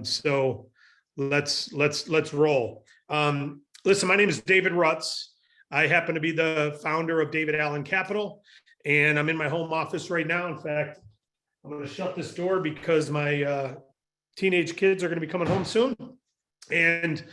So let's roll. Listen, my name is David Rutz. I happen to be the founder of David Allen Capital, and I'm in my home office right now. In fact, I'm going to shut this door because my teenage kids are going to be coming home soon. And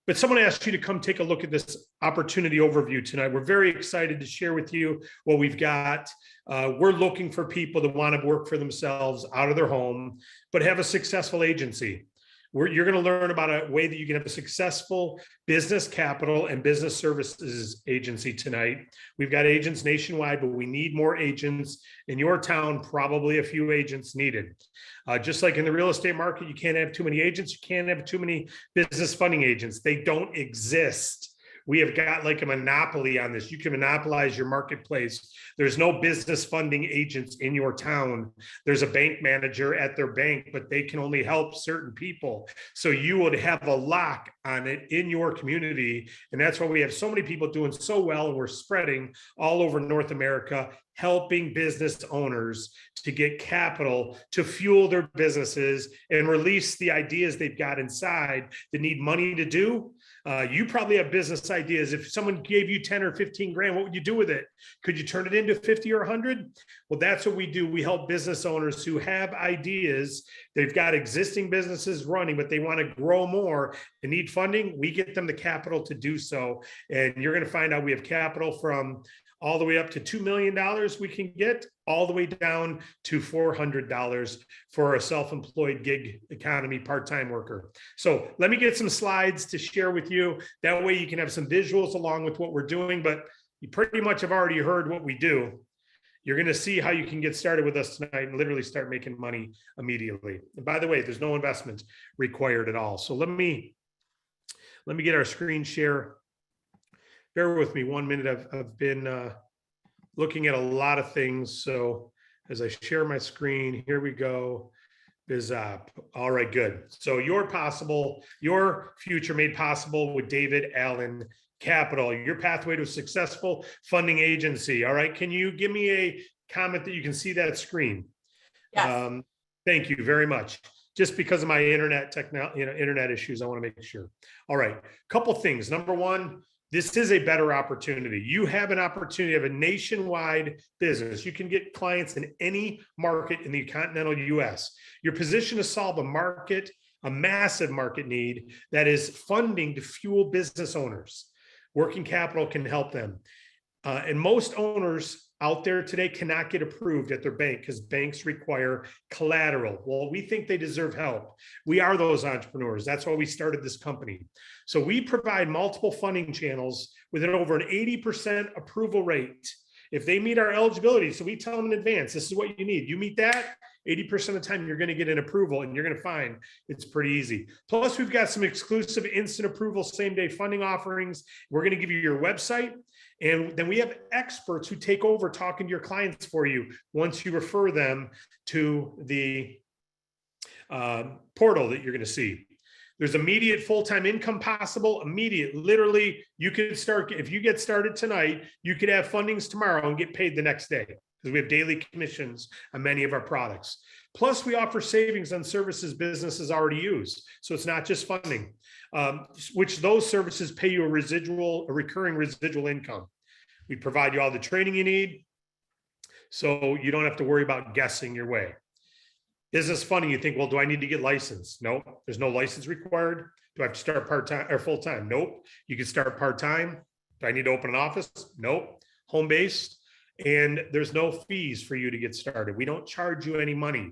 but someone asked you to come take a look at this opportunity overview tonight. We're very excited to share with you what we've got. We're looking for people that want to work for themselves out of their home, but have a successful agency. You're going to learn about a way that you can have a successful business capital and business services agency tonight. We've got agents nationwide, but we need more agents in your town, probably a few agents needed. Just like in the real estate market, you can't have too many agents. You can't have too many business funding agents. They don't exist. We have got like a monopoly on this. You can monopolize your marketplace. There's no business funding agents in your town. There's a bank manager at their bank, but they can only help certain people. So you would have a lock on it in your community. And that's why we have so many people doing so well. And we're spreading all over North America, helping business owners to get capital to fuel their businesses and release the ideas they've got inside that need money to do. You probably have business ideas. If someone gave you 10 or 15 grand, what would you do with it? Could you turn it into 50 or 100? Well, that's what we do. We help business owners who have ideas. They've got existing businesses running, but they want to grow more and need funding. We get them the capital to do so. And you're going to find out we have capital from all the way up to $2 million we can get, all the way down to $400 for a self-employed gig economy part-time worker. So let me get some slides to share with you. That way you can have some visuals along with what we're doing, but you pretty much have already heard what we do. You're going to see how you can get started with us tonight and literally start making money immediately. And by the way, there's no investment required at all. So let me get our screen share. Bear with me 1 minute. I've been looking at a lot of things. So as I share my screen, here we go. BizApp. All right, good. So your future made possible with David Allen Capital, your pathway to a successful funding agency. All right. Can you give me a comment that you can see that screen? Yes. Thank you very much. Just because of my internet issues, I want to make sure. All right. Couple things. Number one, this is a better opportunity. You have an opportunity of a nationwide business. You can get clients in any market in the continental US. You're positioned to solve a massive market need that is funding to fuel business owners. Working capital can help them. And most owners out there today cannot get approved at their bank because banks require collateral. Well, we think they deserve help. We are those entrepreneurs. That's why we started this company. So we provide multiple funding channels with over an 80% approval rate. If they meet our eligibility, so we tell them in advance, this is what you need. You meet that, 80% of the time you're going to get an approval, and you're going to find it's pretty easy. Plus, we've got some exclusive instant approval, same-day funding offerings. We're going to give you your website. And then we have experts who take over talking to your clients for you once you refer them to the portal that you're going to see. There's immediate full-time income possible, immediate. Literally, you could start, if you get started tonight, you could have fundings tomorrow and get paid the next day because we have daily commissions on many of our products. Plus, we offer savings on services businesses already use. So it's not just funding, which those services pay you a recurring residual income. We provide you all the training you need, so you don't have to worry about guessing your way. Business funding, you think, well, do I need to get licensed? No, there's no license required. Do I have to start part-time or full-time? Nope. You can start part-time. Do I need to open an office? Nope. Home-based. And there's no fees for you to get started. We don't charge you any money.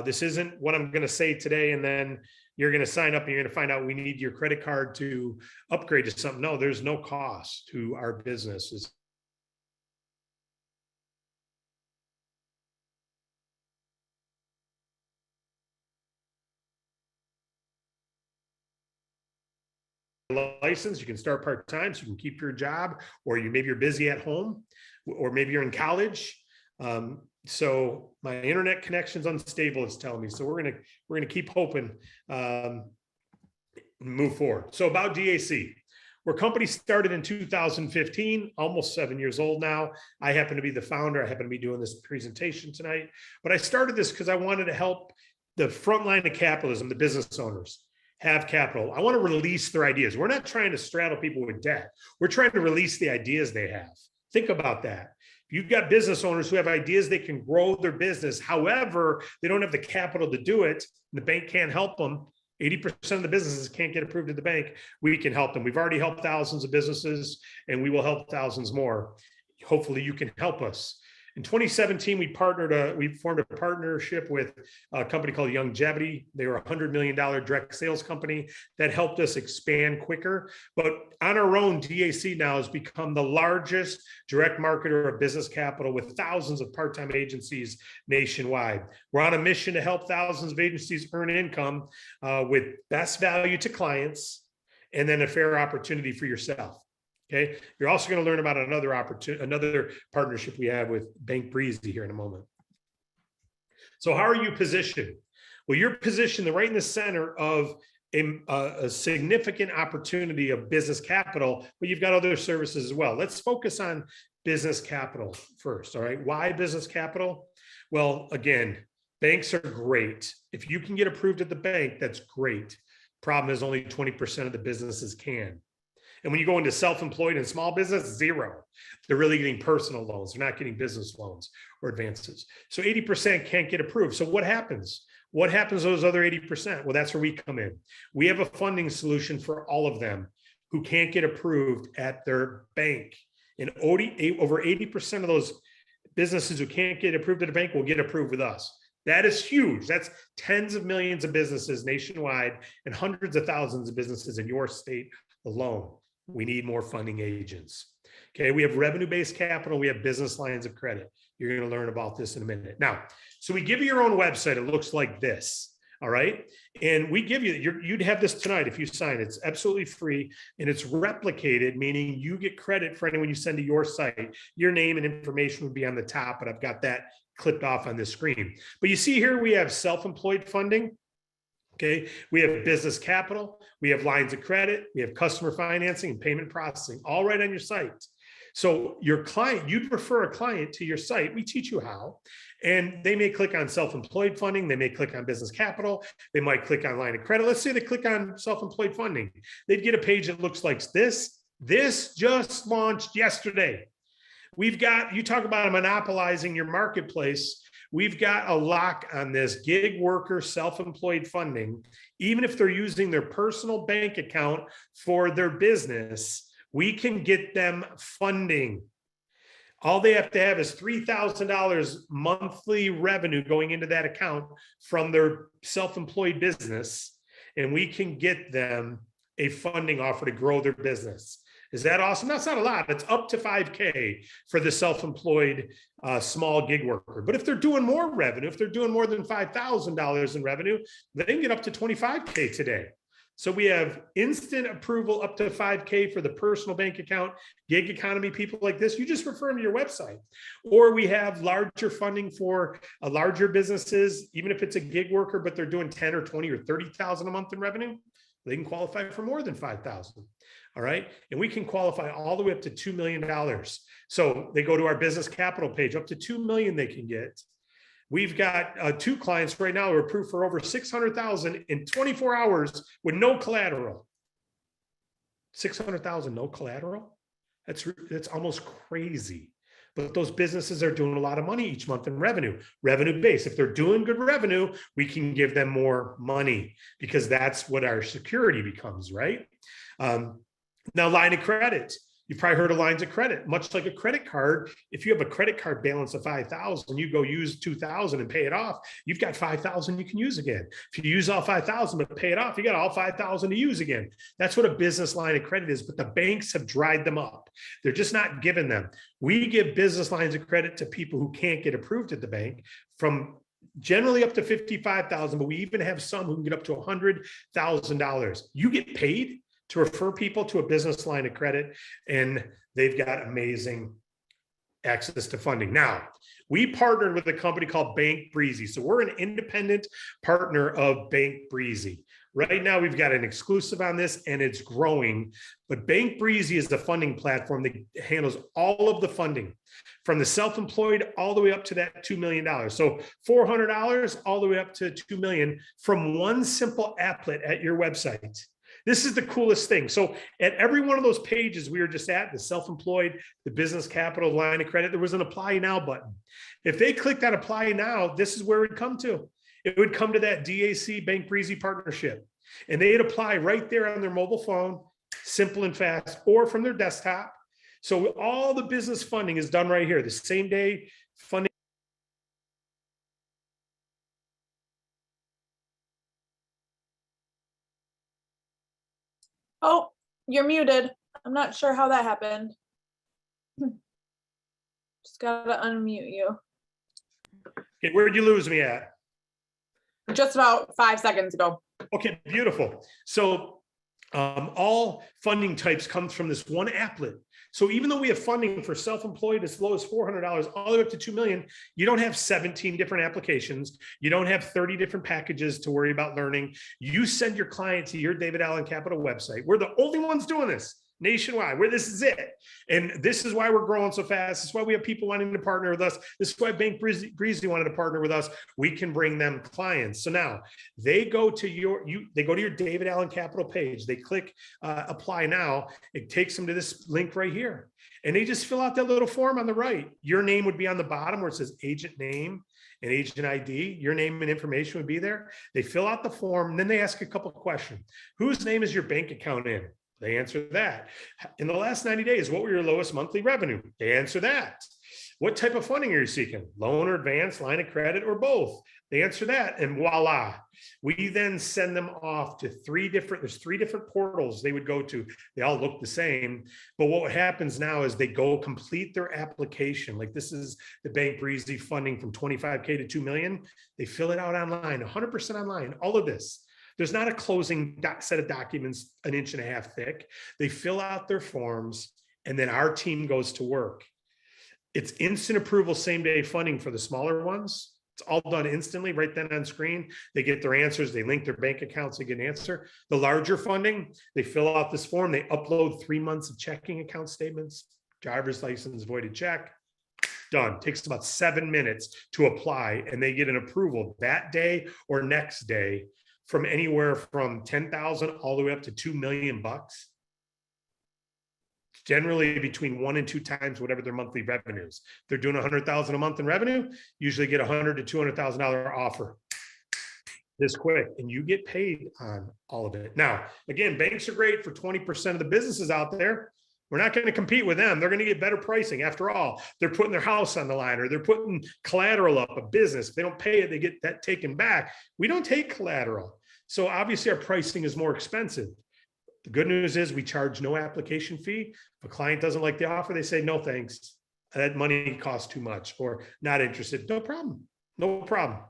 This isn't what I'm going to say today, and then you're going to sign up and you're going to find out we need your credit card to upgrade to something. No, there's no cost to our business. License, you can start part-time so you can keep your job, or maybe you're busy at home, or maybe you're in college. So my internet connection's unstable, it's telling me. So we're gonna keep hoping, move forward. So about DAC, we're a company started in 2015, almost 7 years old now. I happen to be the founder. I happen to be doing this presentation tonight, but I started this because I wanted to help the front line of capitalism, the business owners, have capital. I want to release their ideas. We're not trying to straddle people with debt. We're trying to release the ideas they have. Think about that. You've got business owners who have ideas they can grow their business. However, they don't have the capital to do it. The bank can't help them. 80% of the businesses can't get approved at the bank. We can help them. We've already helped thousands of businesses, and we will help thousands more. Hopefully you can help us. In 2017, we formed a partnership with a company called Longevity. They were a $100 million direct sales company that helped us expand quicker. But on our own, DAC now has become the largest direct marketer of business capital with thousands of part-time agencies nationwide. We're on a mission to help thousands of agencies earn income with best value to clients and then a fair opportunity for yourself. Okay, you're also going to learn about another partnership we have with Bank Breezy here in a moment. So how are you positioned? Well, you're positioned right in the center of a significant opportunity of business capital, but you've got other services as well. Let's focus on business capital first. All right, why business capital? Well, again, banks are great. If you can get approved at the bank, that's great. Problem is only 20% of the businesses can. And when you go into self-employed and small business, zero. They're really getting personal loans. They're not getting business loans or advances. So 80% can't get approved. So what happens? What happens to those other 80%? Well, that's where we come in. We have a funding solution for all of them who can't get approved at their bank. And over 80% of those businesses who can't get approved at a bank will get approved with us. That is huge. That's tens of millions of businesses nationwide and hundreds of thousands of businesses in your state alone. We need more funding agents. Okay, we have revenue-based capital. We have business lines of credit. You're going to learn about this in a minute. Now, so we give you your own website. It looks like this. All right. And we give you'd have this tonight if you sign. It's absolutely free and it's replicated, meaning you get credit for anyone you send to your site. Your name and information would be on the top, but I've got that clipped off on the screen. But you see here, we have self-employed funding. Okay, we have business capital, we have lines of credit, we have customer financing and payment processing, all right on your site. So your client, you'd refer a client to your site, we teach you how, and they may click on self-employed funding, they may click on business capital, they might click on line of credit. Let's say they click on self-employed funding. They'd get a page that looks like this. This just launched yesterday. We've got, you talk about monopolizing your marketplace. We've got a lock on this gig worker self-employed funding. Even if they're using their personal bank account for their business, we can get them funding. All they have to have is $3,000 monthly revenue going into that account from their self-employed business, and we can get them a funding offer to grow their business. Is that awesome? That's not a lot. It's up to $5,000 for the self-employed small gig worker. But if they're doing more revenue, if they're doing more than $5,000 in revenue, they can get up to $25,000 today. So we have instant approval up to $5,000 for the personal bank account, gig economy people like this. You just refer them to your website. Or we have larger funding for larger businesses, even if it's a gig worker, but they're doing 10 or 20 or 30,000 a month in revenue, they can qualify for more than 5,000. All right. And we can qualify all the way up to $2 million. So they go to our business capital page, up to $2 million they can get. We've got 2 clients right now who are approved for over $600,000 in 24 hours with no collateral. $600,000, no collateral? That's almost crazy. But those businesses are doing a lot of money each month in revenue based. If they're doing good revenue, we can give them more money because that's what our security becomes, right? Now, line of credit. You've probably heard of lines of credit, much like a credit card. If you have a credit card balance of $5,000, you go use $2,000 and pay it off, you've got $5,000 you can use again. If you use all $5,000 but pay it off, you got all $5,000 to use again. That's what a business line of credit is, but the banks have dried them up. They're just not giving them. We give business lines of credit to people who can't get approved at the bank from generally up to $55,000, but we even have some who can get up to $100,000. You get paid to refer people to a business line of credit, and they've got amazing access to funding. Now, We partnered with a company called Bank Breezy. So we're an independent partner of Bank Breezy. Right now, we've got an exclusive on this and it's growing. But Bank Breezy is the funding platform that handles all of the funding from the self-employed all the way up to that $2 million. So $400 all the way up to $2 million from one simple applet at your website. This is the coolest thing. So at every one of those pages we were just at, the self-employed, the business capital, line of credit, there was an apply now button. If they click that apply now, this is where it would come to. It would come to that DAC Bank Breezy partnership. And they'd apply right there on their mobile phone, simple and fast, or from their desktop. So all the business funding is done right here. The same day funding. Oh, you're muted. I'm not sure how that happened. Just gotta unmute you. Okay, where'd you lose me at? Just about 5 seconds ago. Okay, beautiful. So all funding types comes from this one applet. So even though we have funding for self-employed as low as $400 all the way up to $2 million, you don't have 17 different applications. You don't have 30 different packages to worry about learning. You send your client to your David Allen Capital website. We're the only ones doing this nationwide, where this is it. And this is why we're growing so fast. This is why we have people wanting to partner with us. This is why Bank Breezy wanted to partner with us. We can bring them clients. So now they go to your David Allen Capital page. They click apply now. It takes them to this link right here. And they just fill out that little form on the right. Your name would be on the bottom where it says agent name and agent ID. Your name and information would be there. They fill out the form, and then they ask a couple of questions. Whose name is your bank account in? They answer that. In the last 90 days, what were your lowest monthly revenue? They answer that. What type of funding are you seeking? Loan or advance, line of credit, or both? They answer that, and voila. We then send them off to there's three different portals they would go to. They all look the same, but what happens now is they go complete their application. Like this is the Bank Breezy funding from 25K to 2 million. They fill it out online, 100% online, all of this. There's not a closing set of documents 1.5 inches thick. They fill out their forms, and then our team goes to work. It's instant approval, same day funding for the smaller ones. It's all done instantly right then on screen. They get their answers. They link their bank accounts. They get an answer. The larger funding, they fill out this form. They upload 3 months of checking account statements, driver's license, voided check. Done. Takes about 7 minutes to apply, and they get an approval that day or next day from anywhere from 10,000 all the way up to 2 million bucks. Generally between 1 and 2 times whatever their monthly revenue is. If they're doing 100,000 a month in revenue, usually get $100,000 to $200,000 offer this quick, and you get paid on all of it. Now, again, banks are great for 20% of the businesses out there. We're not going to compete with them. They're going to get better pricing. After all, they're putting their house on the line, or they're putting collateral up, a business. If they don't pay it, they get that taken back. We don't take collateral. So obviously our pricing is more expensive. The good news is we charge no application fee. If a client doesn't like the offer, they say, no, thanks. That money costs too much, or not interested. No problem. No problem.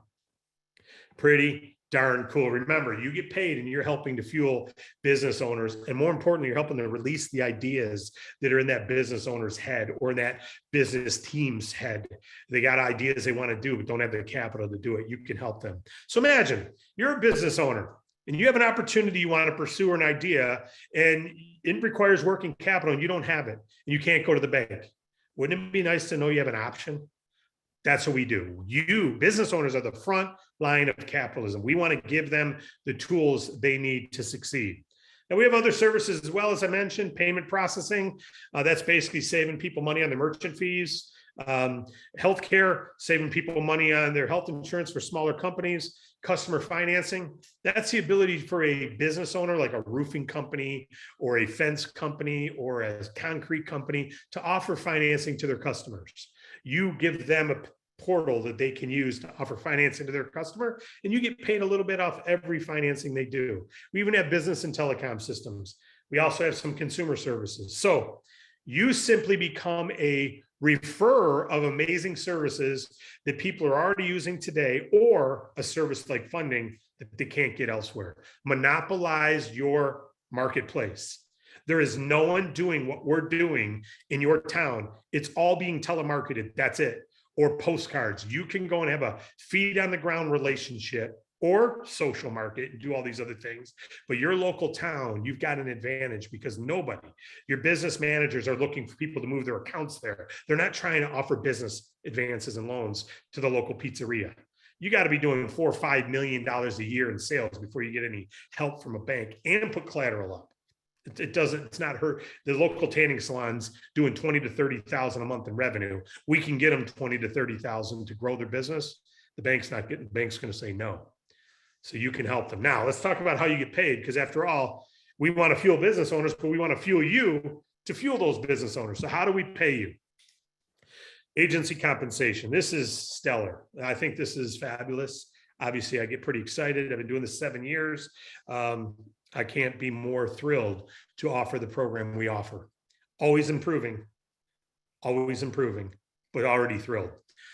Pretty darn cool. Remember, you get paid and you're helping to fuel business owners. And more importantly, you're helping to release the ideas that are in that business owner's head or in that business team's head. They got ideas they want to do, but don't have the capital to do it. You can help them. So imagine you're a business owner and you have an opportunity you want to pursue, an idea, and it requires working capital and you don't have it and you can't go to the bank. Wouldn't it be nice to know you have an option? That's what we do. You, business owners, are the front line of capitalism. We want to give them the tools they need to succeed. Now, we have other services as well, as I mentioned, payment processing. That's basically saving people money on their merchant fees. Healthcare, saving people money on their health insurance for smaller companies. Customer financing, that's the ability for a business owner like a roofing company or a fence company or a concrete company to offer financing to their customers. You give them a portal that they can use to offer financing to their customer, and you get paid a little bit off every financing they do. We even have business and telecom systems. We also have some consumer services. So you simply become a referrer of amazing services that people are already using today, or a service like funding that they can't get elsewhere. Monopolize your marketplace. There is no one doing what we're doing in your town. It's all being telemarketed. That's it. or postcards. You can go and have a feet on the ground relationship or social market and do all these other things. But your local town, you've got an advantage because your business managers are looking for people to move their accounts there. They're not trying to offer business advances and loans to the local pizzeria. You got to be doing $4 or $5 million a year in sales before you get any help from a bank and put collateral up. It's not hurt. The local tanning salons doing 20 to 30,000 a month in revenue. We can get them 20 to 30,000 to grow their business. The bank's going to say no. So you can help them. Now let's talk about how you get paid. Because after all, we want to fuel business owners, but we want to fuel you to fuel those business owners. So how do we pay you? Agency compensation. This is stellar. I think this is fabulous. Obviously, I get pretty excited. I've been doing this 7 years. I can't be more thrilled to offer the program we offer. Always improving, but already thrilled.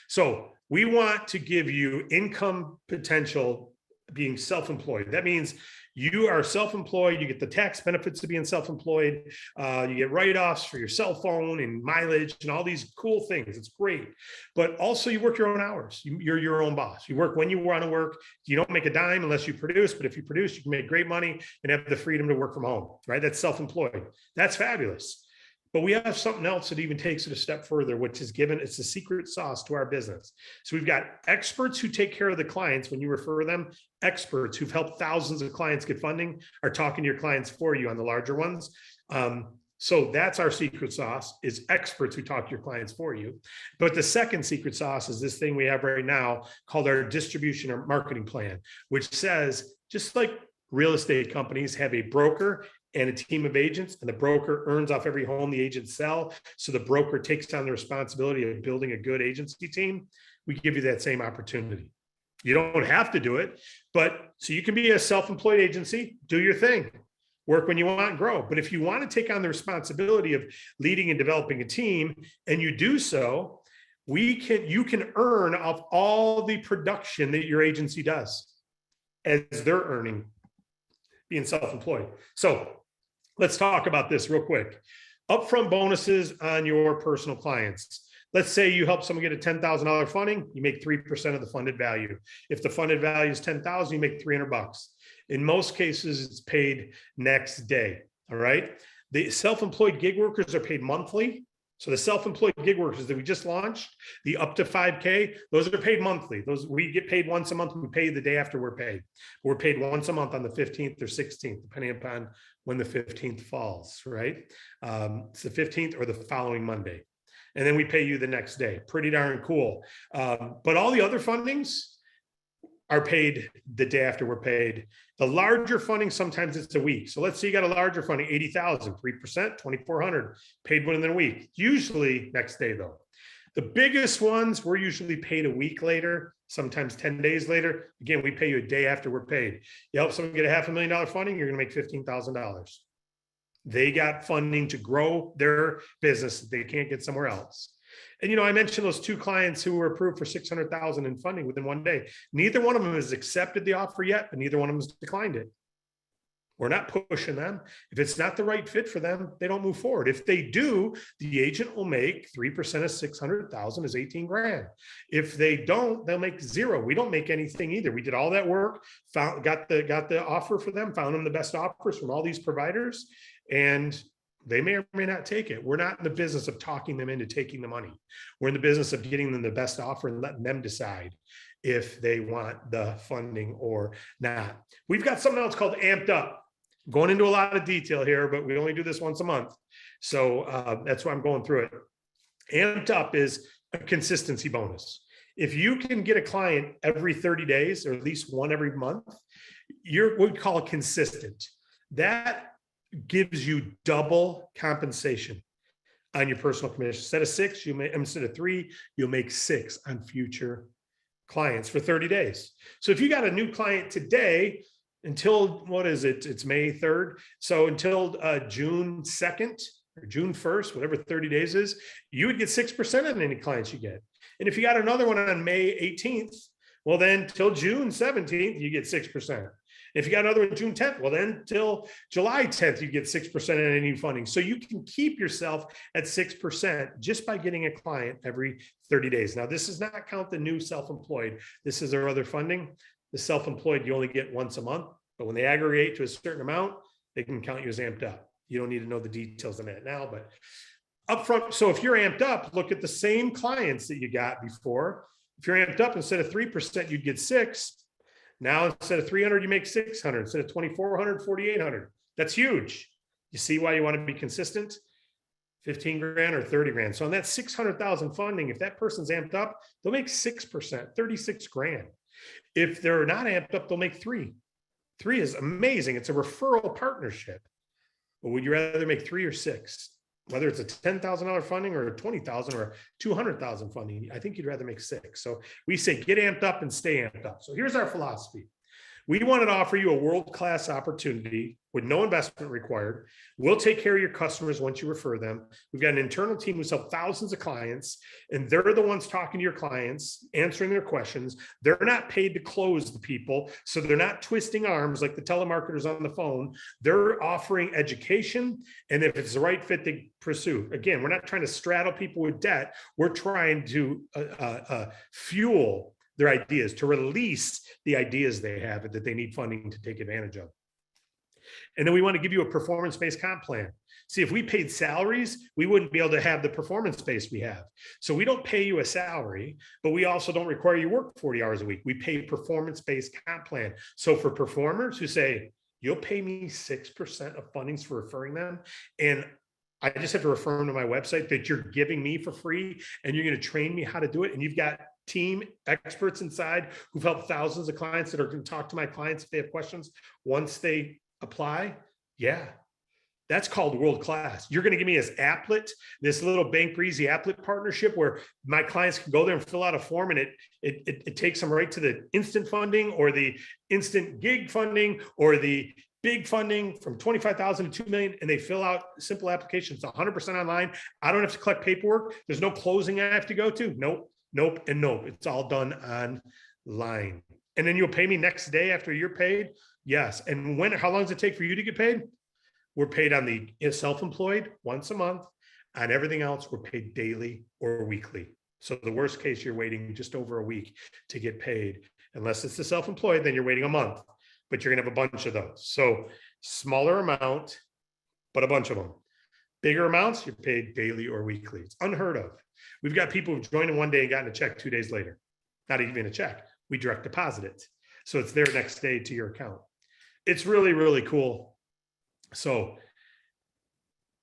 So we want to give you income potential being self-employed. That means you are self-employed, you get the tax benefits of being self-employed, you get write-offs for your cell phone and mileage and all these cool things. It's great. But also you work your own hours. You're your own boss. You work when you want to work. You don't make a dime unless you produce, but if you produce, you can make great money and have the freedom to work from home, right? That's self-employed. That's fabulous. But we have something else that even takes it a step further, which is it's the secret sauce to our business. So we've got experts who take care of the clients when you refer them. Experts who've helped thousands of clients get funding are talking to your clients for you on the larger ones. So that's our secret sauce, is experts who talk to your clients for you. But the second secret sauce is this thing we have right now called our distribution or marketing plan, which says, just like real estate companies have a broker and a team of agents, and the broker earns off every home the agents sell. So the broker takes on the responsibility of building a good agency team. We give you that same opportunity. You don't have to do it, but so you can be a self-employed agency, do your thing, work when you want and grow. But if you want to take on the responsibility of leading and developing a team, and you do so, you can earn off all the production that your agency does as they're earning being self-employed. So let's talk about this real quick. Upfront bonuses on your personal clients. Let's say you help someone get a $10,000 funding, you make 3% of the funded value. If the funded value is $10,000, you make $300. In most cases, it's paid next day. All right. The self-employed gig workers are paid monthly. So the self-employed gig workers that we just launched, the up to 5K, those are paid monthly. Those we get paid once a month. We pay the day after we're paid. We're paid once a month on the 15th or 16th, depending upon when the 15th falls, right? It's the 15th or the following Monday. And then we pay you the next day. Pretty darn cool. But all the other fundings are paid the day after we're paid. The larger funding, sometimes it's a week. So let's say you got a larger funding, 80,000, 3%, 2,400, paid within a week, usually next day though. The biggest ones, we're usually paid a week later, sometimes 10 days later. Again, we pay you a day after we're paid. You help someone get a $500,000 funding, you're gonna make $15,000. They got funding to grow their business that they can't get somewhere else. And, I mentioned those two clients who were approved for $600,000 in funding within one day. Neither one of them has accepted the offer yet, but neither one of them has declined it. We're not pushing them. If it's not the right fit for them, they don't move forward. If they do, the agent will make 3% of 600,000 is 18 grand. If they don't, they'll make zero. We don't make anything either. We did all that work, got the offer for them, found them the best offers from all these providers, and they may or may not take it. We're not in the business of talking them into taking the money. We're in the business of getting them the best offer and letting them decide if they want the funding or not. We've got something else called Amped Up. I'm going into a lot of detail here, but we only do this once a month. So that's why I'm going through it. Amped Up is a consistency bonus. If you can get a client every 30 days, or at least one every month, you're what we call consistent. That gives you double compensation on your personal commission. Instead of 6, instead of 3, you'll make 6 on future clients for 30 days. So if you got a new client today, until what is it? It's May 3rd. So until June 2nd or June 1st, whatever 30 days is, you would get 6% on any clients you get. And if you got another one on May 18th, well, then till June 17th, you get 6%. If you got another one June 10th, well, then till July 10th, you get 6% in any new funding. So you can keep yourself at 6% just by getting a client every 30 days. Now, this does not count the new self-employed. This is our other funding. The self-employed, you only get once a month, but when they aggregate to a certain amount, they can count you as amped up. You don't need to know the details on that now, but upfront. So if you're amped up, look at the same clients that you got before. If you're amped up, instead of 3%, you'd get 6. Now, instead of 300, you make 600. Instead of 2,400, 4,800. That's huge. You see why you want to be consistent? 15 grand or 30 grand. So on that 600,000 funding, if that person's amped up, they'll make 6%, 36 grand. If they're not amped up, they'll make 3. 3 is amazing. It's a referral partnership. But would you rather make 3 or 6? Whether it's a $10,000 funding or a 20,000 or 200,000 funding, I think you'd rather make 6. So we say get amped up and stay amped up. So here's our philosophy. We wanted to offer you a world-class opportunity with no investment required. We'll take care of your customers once you refer them. We've got an internal team who's helped thousands of clients, and they're the ones talking to your clients, answering their questions. They're not paid to close the people, so they're not twisting arms like the telemarketers on the phone. They're offering education, and if it's the right fit, they pursue. Again, we're not trying to straddle people with debt. We're trying to fuel their ideas, to release the ideas they have that they need funding to take advantage of. And then we want to give you a performance-based comp plan. See, if we paid salaries, we wouldn't be able to have the performance base we have. So we don't pay you a salary, but we also don't require you work 40 hours a week. We pay performance-based comp plan. So for performers who say, you'll pay me 6% of fundings for referring them, and I just have to refer them to my website that you're giving me for free, and you're going to train me how to do it. And you've got team experts inside who've helped thousands of clients that are going to talk to my clients if they have questions once they apply. Yeah, that's called world class. You're going to give me this applet, this little Bank Breezy applet partnership where my clients can go there and fill out a form, and it takes them right to the instant funding or the instant gig funding or the big funding from 25,000 to 2 million, and they fill out simple applications, 100% online. I don't have to collect paperwork. There's no closing I have to go to. Nope, and nope. It's all done online. And then you'll pay me next day after you're paid? Yes. And how long does it take for you to get paid? We're paid on the self-employed once a month. On everything else, we're paid daily or weekly. So the worst case, you're waiting just over a week to get paid. Unless it's the self-employed, then you're waiting a month. But you're going to have a bunch of those. So smaller amount, but a bunch of them. Bigger amounts, you're paid daily or weekly. It's unheard of. We've got people who've joined in one day and gotten a check 2 days later. Not even a check. We direct deposit it. So it's there next day to your account. It's really, really cool. So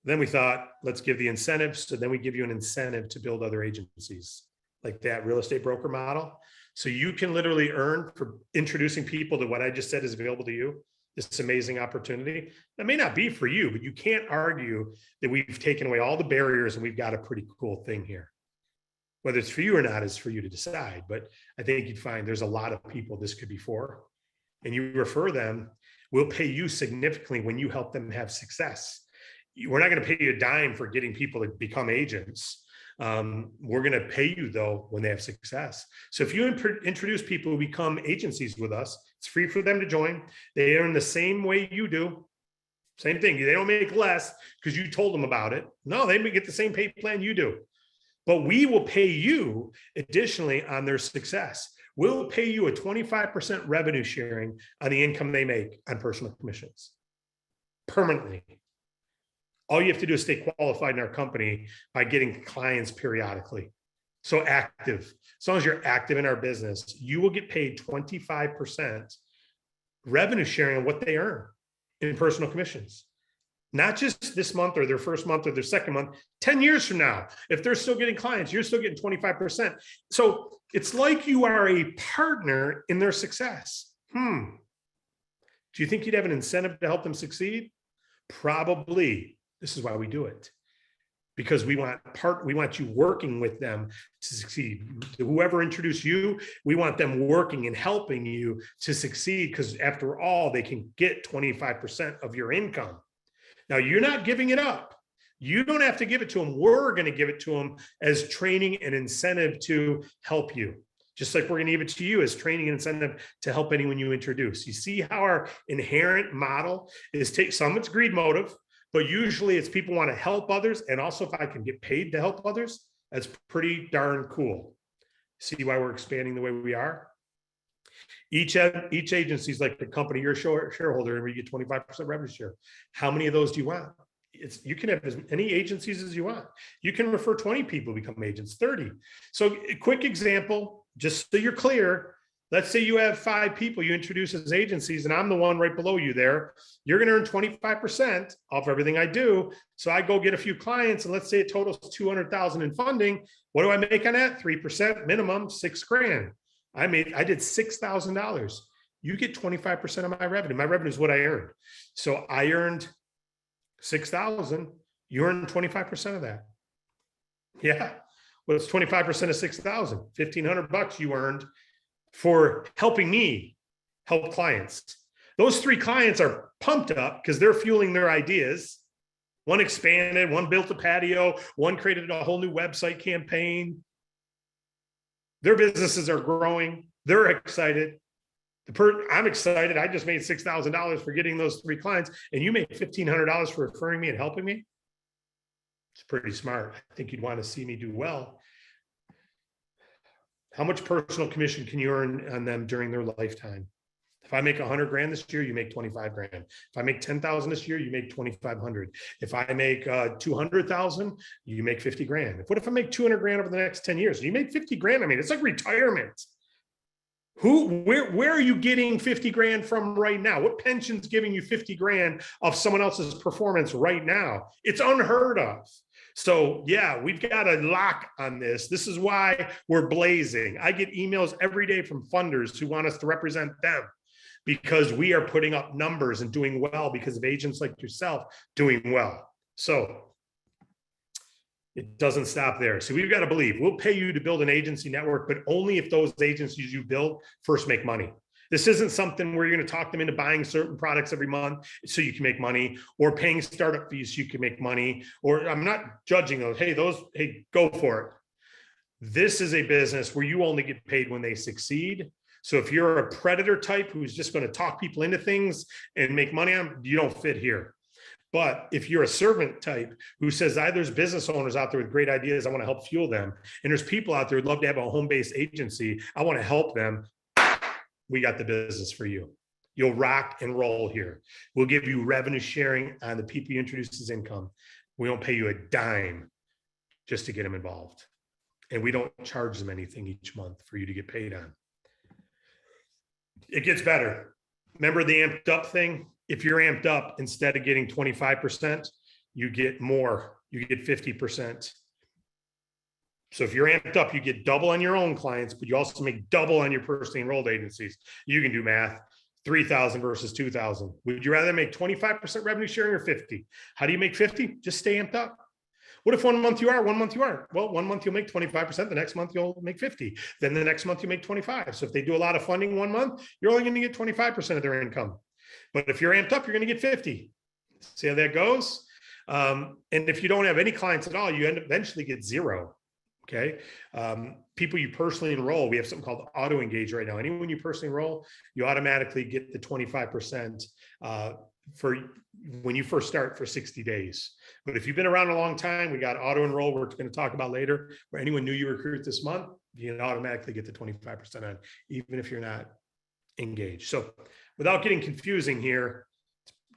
then we thought, let's give the incentives. So then we give you an incentive to build other agencies like that real estate broker model. So you can literally earn for introducing people to what I just said is available to you. This amazing opportunity. That may not be for you, but you can't argue that we've taken away all the barriers and we've got a pretty cool thing here. Whether it's for you or not is for you to decide. But I think you'd find there's a lot of people this could be for. And you refer them, we'll pay you significantly when you help them have success. We're not going to pay you a dime for getting people to become agents. We're going to pay you though when they have success. So if you introduce people who become agencies with us, it's free for them to join. They earn the same way you do. Same thing. They don't make less because you told them about it. No, they may get the same pay plan you do. But we will pay you additionally on their success. We'll pay you a 25% revenue sharing on the income they make on personal commissions permanently. All you have to do is stay qualified in our company by getting clients periodically. So active. As long as you're active in our business, you will get paid 25% revenue sharing on what they earn in personal commissions. Not just this month or their first month or their second month, 10 years from now, if they're still getting clients, you're still getting 25%. So it's like you are a partner in their success. Do you think you'd have an incentive to help them succeed? Probably. This is why we do it. Because we want you working with them to succeed. Whoever introduced you, we want them working and helping you to succeed, because after all, they can get 25% of your income. Now, you're not giving it up. You don't have to give it to them. We're going to give it to them as training and incentive to help you. just like we're going to give it to you as training and incentive to help anyone you introduce. You see how our inherent model is some it's greed motive, but usually it's people want to help others. And also if I can get paid to help others, that's pretty darn cool. See why we're expanding the way we are? Each agency is like the company you're shareholder and we get 25% revenue share. How many of those do you want? You can have as many agencies as you want. You can refer 20 people to become agents, 30. So a quick example, just so you're clear, let's say you have 5 people you introduce as agencies and I'm the one right below you there. You're going to earn 25% off everything I do. So I go get a few clients and let's say it totals 200,000 in funding. What do I make on that? 3% minimum, $6,000. I did $6,000. You get 25% of my revenue. My revenue is what I earned. So I earned 6,000. You earned 25% of that. Yeah. Well, it's 25% of 6,000, $1,500 you earned for helping me help clients. Those 3 clients are pumped up because they're fueling their ideas. One expanded, one built a patio, one created a whole new website campaign. Their businesses are growing. They're excited. I'm excited. I just made $6,000 for getting those 3 clients, and you made $1,500 for referring me and helping me. It's pretty smart. I think you'd want to see me do well. How much personal commission can you earn on them during their lifetime? If I make 100 grand this year, you make 25 grand. If I make 10,000 this year, you make 2,500. If I make 200,000, you make 50 grand. What if I make 200 grand over the next 10 years? You make 50 grand. I mean, it's like retirement. Where are you getting 50 grand from right now? What pension's giving you 50 grand of someone else's performance right now? It's unheard of. So yeah, we've got a lock on this. This is why we're blazing. I get emails every day from funders who want us to represent them because we are putting up numbers and doing well because of agents like yourself doing well. So it doesn't stop there. So we've got to believe we'll pay you to build an agency network, but only if those agencies you build first make money. This isn't something where you're going to talk them into buying certain products every month so you can make money, or paying startup fees so you can make money, or I'm not judging those. Hey, go for it. This is a business where you only get paid when they succeed. So if you're a predator type who's just going to talk people into things and make money on, you don't fit here. But if you're a servant type who says, there's business owners out there with great ideas, I want to help fuel them. And there's people out there who'd love to have a home-based agency, I want to help them. We got the business for you. You'll rock and roll here. We'll give you revenue sharing on the people you introduce as income. We don't pay you a dime just to get them involved. And we don't charge them anything each month for you to get paid on. It gets better. Remember the amped up thing? If you're amped up, instead of getting 25%, you get more. You get 50%. So if you're amped up, you get double on your own clients, but you also make double on your personally enrolled agencies. You can do math, 3,000 versus 2,000. Would you rather make 25% revenue sharing or 50? How do you make 50? Just stay amped up. What if 1 month you are, 1 month you aren't? Well, 1 month you'll make 25%, the next month you'll make 50. Then the next month you make 25. So if they do a lot of funding 1 month, you're only going to get 25% of their income. But if you're amped up, you're going to get 50. See how that goes? And if you don't have any clients at all, you eventually get 0. Okay. People you personally enroll, we have something called auto engage right now. Anyone you personally enroll, you automatically get the 25% for when you first start for 60 days. But if you've been around a long time, we got auto enroll, we're going to talk about later, where anyone new you recruit this month, you can automatically get the 25% on, even if you're not engaged. So without getting confusing here,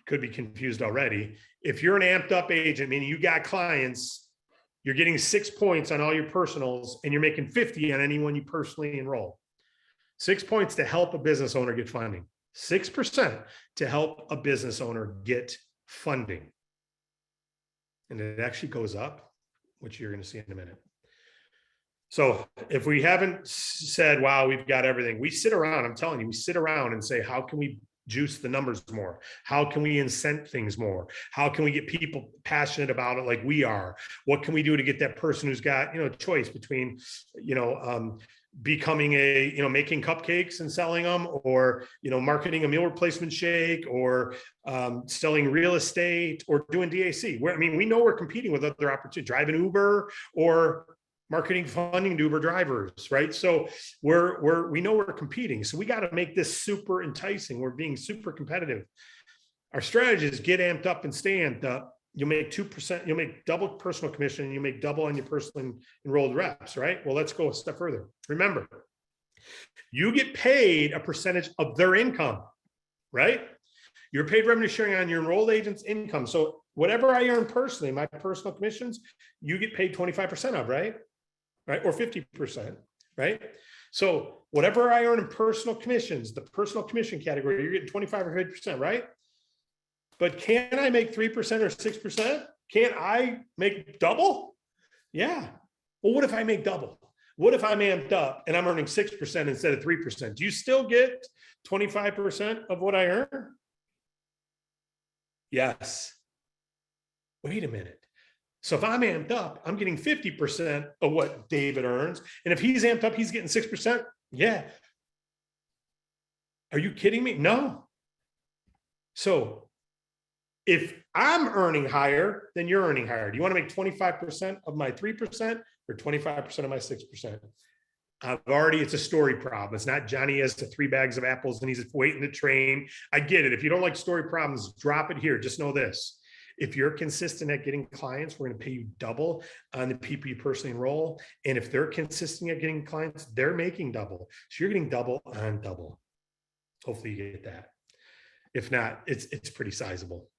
could be confused already. If you're an amped up agent, meaning you got clients, you're getting 6 points on all your personals and you're making 50 on anyone you personally enroll. 6 points to help a business owner get funding. 6% to help a business owner get funding. And it actually goes up, which you're going to see in a minute. So if we haven't said, wow, we've got everything, we sit around, I'm telling you, we sit around and say, how can we juice the numbers more? How can we incent things more? How can we get people passionate about it like we are? What can we do to get that person who's got, choice between, becoming making cupcakes and selling them, or, marketing a meal replacement shake, or selling real estate, or doing DAC, we know we're competing with other opportunities, driving Uber, or marketing funding to Uber drivers, right? So we know we're competing. So we got to make this super enticing. We're being super competitive. Our strategy is get amped up and stay amped up. You'll make 2%, you'll make double personal commission, and you make double on your personal enrolled reps, right? Well, let's go a step further. Remember, you get paid a percentage of their income, right? You're paid revenue sharing on your enrolled agent's income. So whatever I earn personally, my personal commissions, you get paid 25% of, right? Right? Or 50%, right? So whatever I earn in personal commissions, the personal commission category, you're getting 25 or 50%, right? But can I make 3% or 6%? Can't I make double? Yeah. Well, what if I make double? What if I'm amped up and I'm earning 6% instead of 3%? Do you still get 25% of what I earn? Yes. Wait a minute. So if I'm amped up, I'm getting 50% of what David earns. And if he's amped up, he's getting 6%. Yeah. Are you kidding me? No. So if I'm earning higher, then you're earning higher. Do you want to make 25% of my 3% or 25% of my 6%? It's a story problem. It's not Johnny has the 3 bags of apples and he's waiting to train. I get it. If you don't like story problems, drop it here. Just know this. If you're consistent at getting clients, we're going to pay you double on the people you personally enroll. And if they're consistent at getting clients, they're making double. So you're getting double on double. Hopefully you get that. If not, it's pretty sizable.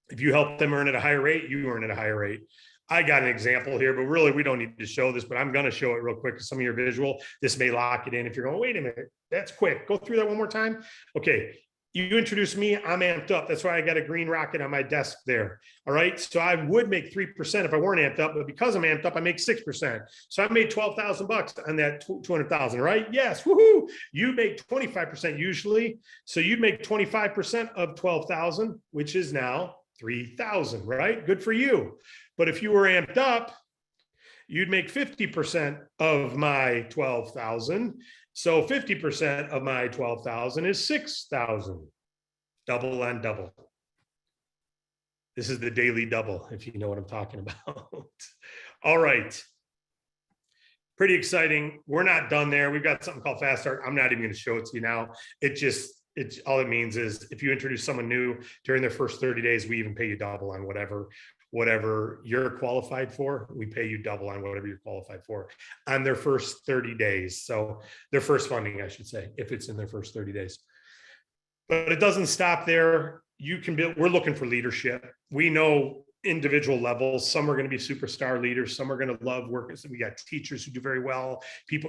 If you help them earn at a higher rate, you earn at a higher rate. I got an example here, but really we don't need to show this, but I'm going to show it real quick because some of your visual, this may lock it in. If you're going, wait a minute, that's quick. Go through that one more time. Okay. You introduce me, I'm amped up. That's why I got a green rocket on my desk there. All right. So I would make 3% if I weren't amped up, but because I'm amped up, I make 6%. So I made $12,000 on that 200,000, right? Yes. Woohoo. You make 25% usually. So you'd make 25% of 12,000, which is now 3,000, right? Good for you. But if you were amped up, you'd make 50% of my 12,000. So 50% of my 12,000 is 6,000. Double on double. This is the daily double, if you know what I'm talking about. All right. Pretty exciting. We're not done there. We've got something called Fast Start. I'm not even going to show it to you now. It's all it means is if you introduce someone new during their first 30 days, we even pay you double on whatever you're qualified for. We pay you double on whatever you're qualified for on their first 30 days. So their first funding, I should say, if it's in their first 30 days. But it doesn't stop there. We're looking for leadership. We know individual levels. Some are going to be superstar leaders. Some are going to love working. So we got teachers who do very well,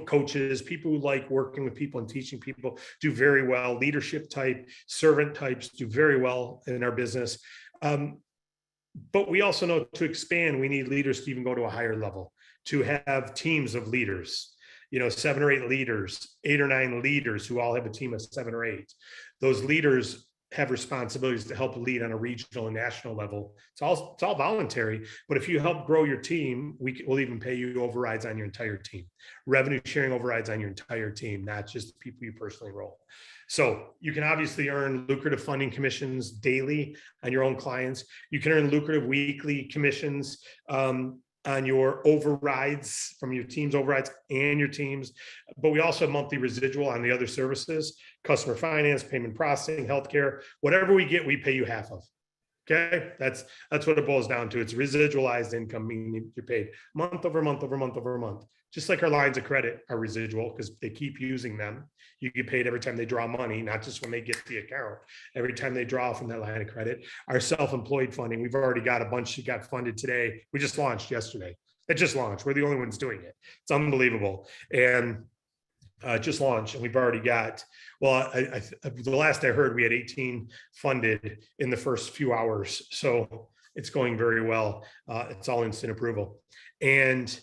coaches, people who like working with people and teaching people do very well. Leadership type, servant types do very well in our business. But we also know to expand, we need leaders to even go to a higher level, to have teams of leaders, 7 or 8 leaders, 8 or 9 leaders who all have a team of 7 or 8. Those leaders have responsibilities to help lead on a regional and national level. It's all voluntary, but if you help grow your team, we'll even pay you overrides on your entire team. Revenue sharing overrides on your entire team, not just the people you personally enroll. So you can obviously earn lucrative funding commissions daily on your own clients. You can earn lucrative weekly commissions on your overrides from your team's overrides and your teams. But we also have monthly residual on the other services, customer finance, payment processing, healthcare, whatever we get, we pay you half of. Okay. That's what it boils down to. It's residualized income, meaning you're paid month over month over month over month. Just like our lines of credit are residual because they keep using them. You get paid every time they draw money, not just when they get the account. Every time they draw from that line of credit. Our self-employed funding, we've already got a bunch that got funded today. We just launched yesterday. It just launched. We're the only ones doing it. It's unbelievable. And just launched, and we've already got, the last I heard, we had 18 funded in the first few hours. So it's going very well. It's all instant approval. And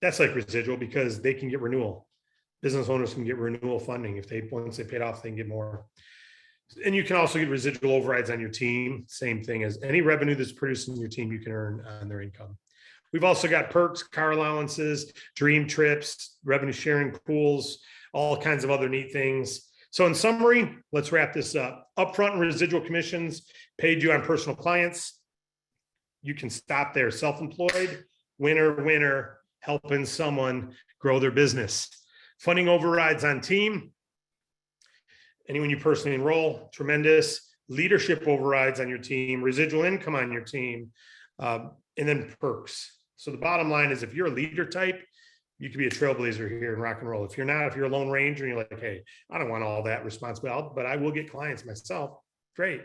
that's like residual because they can get renewal. Business owners can get renewal funding. Once they paid off, they can get more. And you can also get residual overrides on your team. Same thing as any revenue that's produced in your team, you can earn on their income. We've also got perks, car allowances, dream trips, revenue sharing pools, all kinds of other neat things. So in summary, let's wrap this up. Upfront and residual commissions paid you on personal clients. You can stop there. Self-employed, winner, winner, helping someone grow their business. Funding overrides on team. Anyone you personally enroll, tremendous. Leadership overrides on your team, residual income on your team, and then perks. So the bottom line is if you're a leader type, you could be a trailblazer here in rock and roll. If you're not, if you're a lone ranger and you're like, hey, I don't want all that responsibility, but I will get clients myself. Great.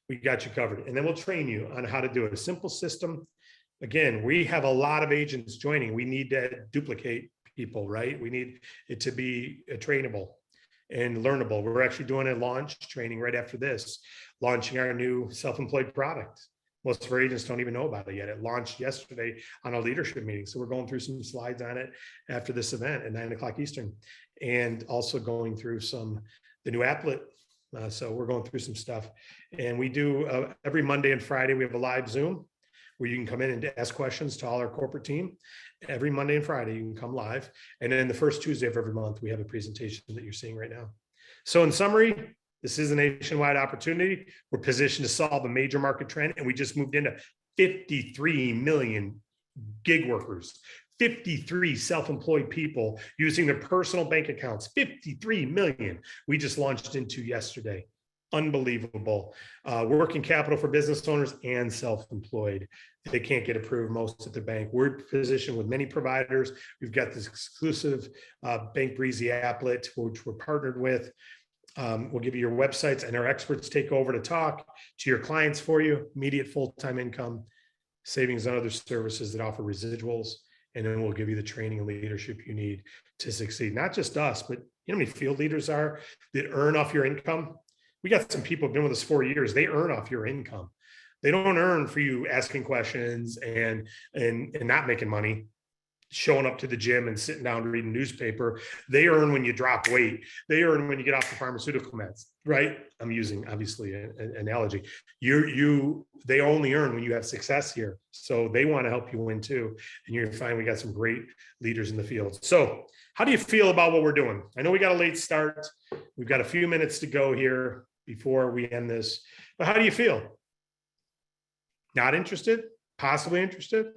We got you covered. And then we'll train you on how to do it. A simple system. Again, we have a lot of agents joining. We need to duplicate people, right? We need it to be trainable and learnable. We're actually doing a launch training right after this, launching our new self-employed product. Most of our agents don't even know about it yet. It launched yesterday on a leadership meeting. So we're going through some slides on it after this event at 9 o'clock Eastern, and also going through the new applet. So we're going through some stuff, and we do every Monday and Friday, we have a live Zoom where you can come in and ask questions to all our corporate team. Every Monday and Friday, you can come live. And then the first Tuesday of every month, we have a presentation that you're seeing right now. So in summary, this is a nationwide opportunity. We're positioned to solve a major market trend, and we just moved into 53 million gig workers, 53 self-employed people using their personal bank accounts, 53 million we just launched into yesterday. Unbelievable. Working capital for business owners and self-employed. They can't get approved most at the bank. We're positioned with many providers. We've got this exclusive Bank Breezy applet, which we're partnered with. We'll give you your websites, and our experts take over to talk to your clients for you, immediate full-time income, savings on other services that offer residuals. And then we'll give you the training and leadership you need to succeed. Not just us, but you know how many field leaders are that earn off your income? We got some people who've been with us 4 years. They earn off your income. They don't earn for you asking questions and not making money, showing up to the gym and sitting down reading newspaper. They earn when you drop weight. They earn when you get off the pharmaceutical meds, right? I'm using obviously an analogy. They only earn when you have success here. So they want to help you win too. And you're fine. We got some great leaders in the field. So how do you feel about what we're doing? I know we got a late start. We've got a few minutes to go here before we end this, but how do you feel? Not interested? Possibly interested?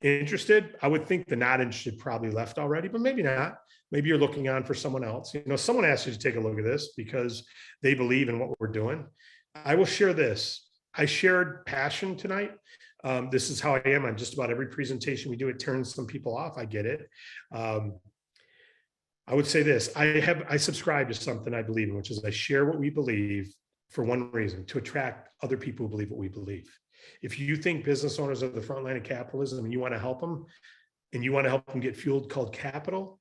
Interested? I would think the not interested probably left already, but maybe not. Maybe you're looking on for someone else. You know, someone asked you to take a look at this because they believe in what we're doing. I will share this. I shared passion tonight. This is how I am on just about every presentation we do. It turns some people off. I get it. I would say this. I subscribe to something I believe in, which is I share what we believe for one reason, to attract other people who believe what we believe. If you think business owners are the front line of capitalism and you want to help them, and you want to help them get fueled called capital,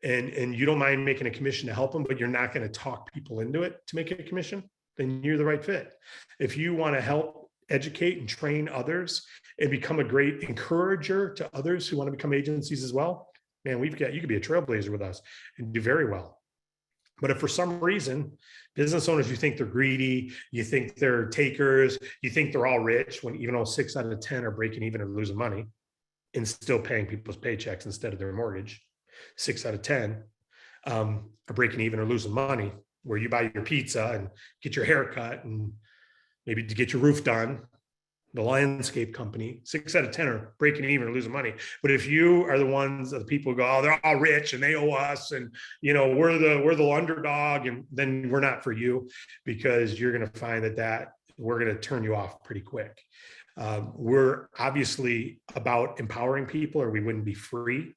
and you don't mind making a commission to help them, but you're not going to talk people into it to make it a commission, then you're the right fit. If you want to help educate and train others and become a great encourager to others who want to become agencies as well, man, you could be a trailblazer with us and do very well. But if for some reason, business owners, you think they're greedy, you think they're takers, you think they're all rich, when even though 6 out of 10 are breaking even or losing money and still paying people's paychecks instead of their mortgage, 6 out of 10 are breaking even or losing money, where you buy your pizza and get your hair cut and maybe to get your roof done, the landscape company, 6 out of 10 are breaking even or losing money. But if you are the ones of the people who go, oh, they're all rich and they owe us, and you know, we're the underdog, and then we're not for you, because you're going to find that we're going to turn you off pretty quick. We're obviously about empowering people, or we wouldn't be free.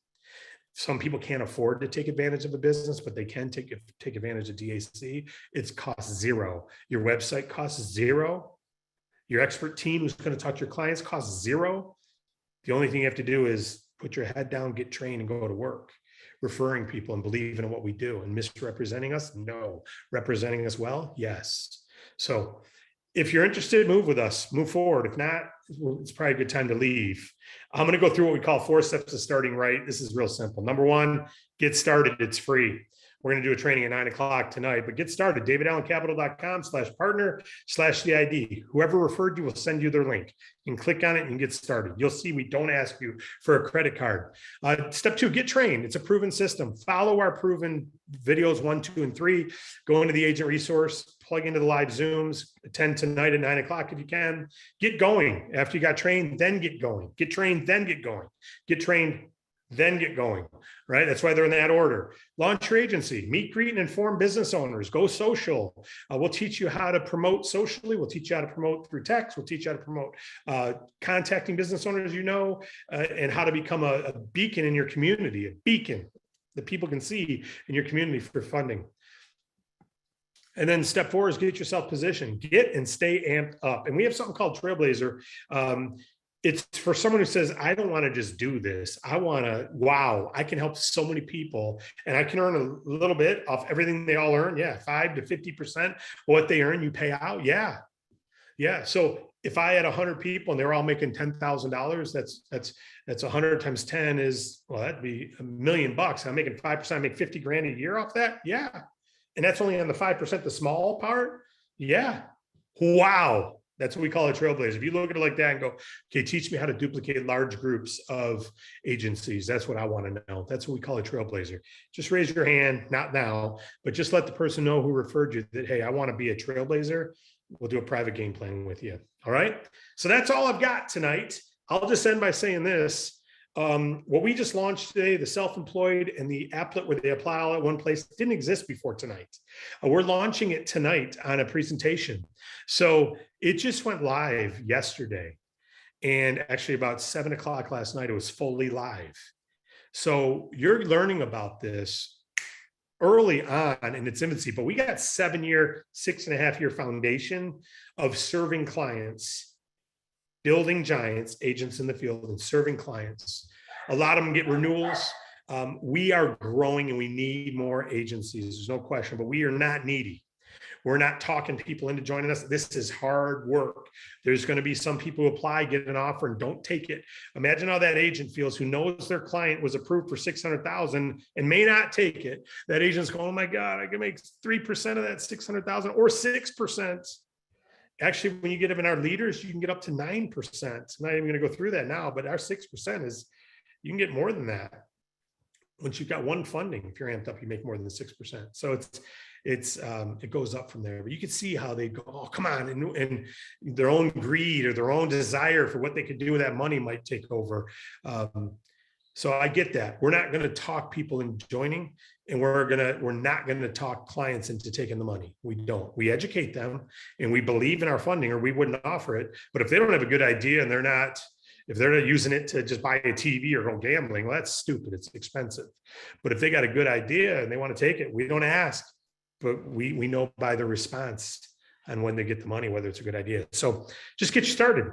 Some people can't afford to take advantage of a business, but they can take advantage of DAC. It's cost zero. Your website costs zero. Your expert team who's going to talk to your clients costs zero. The only thing you have to do is put your head down, get trained, and go to work. Referring people and believing in what we do. And misrepresenting us? No. Representing us well? Yes. So if you're interested, move with us, move forward. If not, it's probably a good time to leave. I'm going to go through what we call 4 steps to starting right. This is real simple. Number 1, get started. It's free. We're going to do a training at 9 o'clock tonight, but get started. davidallencapital.com/partner/CID. Whoever referred you will send you their link. You can click on it and get started. You'll see we don't ask you for a credit card. Step 2, get trained. It's a proven system. Follow our proven videos 1, 2, and 3. Go into the agent resource, plug into the live Zooms, attend tonight at 9 o'clock if you can. Get going. After you got trained, then get going. Get trained, then get going. Get trained, then get going, right? That's why they're in that order. Launch your agency, meet, greet, and inform business owners, go social. We'll teach you how to promote socially. We'll teach you how to promote through text. We'll teach you how to promote contacting business owners, and how to become a beacon in your community, a beacon that people can see in your community for funding. And then step 4 is get yourself positioned, get and stay amped up. And we have something called Trailblazer. It's for someone who says, I don't want to just do this. I want to, wow, I can help so many people and I can earn a little bit off everything they all earn. Yeah. 5 to 50% what they earn, you pay out. Yeah. Yeah. So if I had 100 people and they're all making $10,000, that's 100 times 10 is, well, that'd be $1 million. I'm making 5%, I make 50 grand a year off that. Yeah. And that's only on the 5%, the small part. Yeah. Wow. That's what we call a trailblazer. If you look at it like that and go, okay, teach me how to duplicate large groups of agencies. That's what I want to know. That's what we call a trailblazer. Just raise your hand, not now, but just let the person know who referred you that, hey, I want to be a trailblazer. We'll do a private game plan with you. All right. So that's all I've got tonight. I'll just end by saying this. What we just launched today, the self-employed and the applet where they apply all at one place, didn't exist before tonight. We're launching it tonight on a presentation. So it just went live yesterday. And actually about 7 o'clock last night, it was fully live. So you're learning about this early on in its infancy, but we got 7-year, 6.5-year foundation of serving clients, building giants, agents in the field, and serving clients. A lot of them get renewals. We are growing and we need more agencies. There's no question, but we are not needy. We're not talking people into joining us. This is hard work. There's going to be some people who apply, get an offer, and don't take it. Imagine how that agent feels who knows their client was approved for $600,000 and may not take it. That agent's going, oh my God, I can make 3% of that $600,000 or 6%. Actually, when you get up in our leaders, you can get up to 9%. I'm not even going to go through that now, but our 6% is, you can get more than that. Once you've got one funding, if you're amped up, you make more than the 6%. So it goes up from there. But you can see how they go, oh, come on. And their own greed or their own desire for what they could do with that money might take over. So I get that. We're not going to talk people into joining, and we're not going to talk clients into taking the money. We don't. We educate them and we believe in our funding, or we wouldn't offer it. But if they don't have a good idea and if they're not using it to just buy a TV or go gambling, well, that's stupid. It's expensive. But if they got a good idea and they want to take it, we don't ask, but we know by the response and when they get the money, whether it's a good idea. So just get started.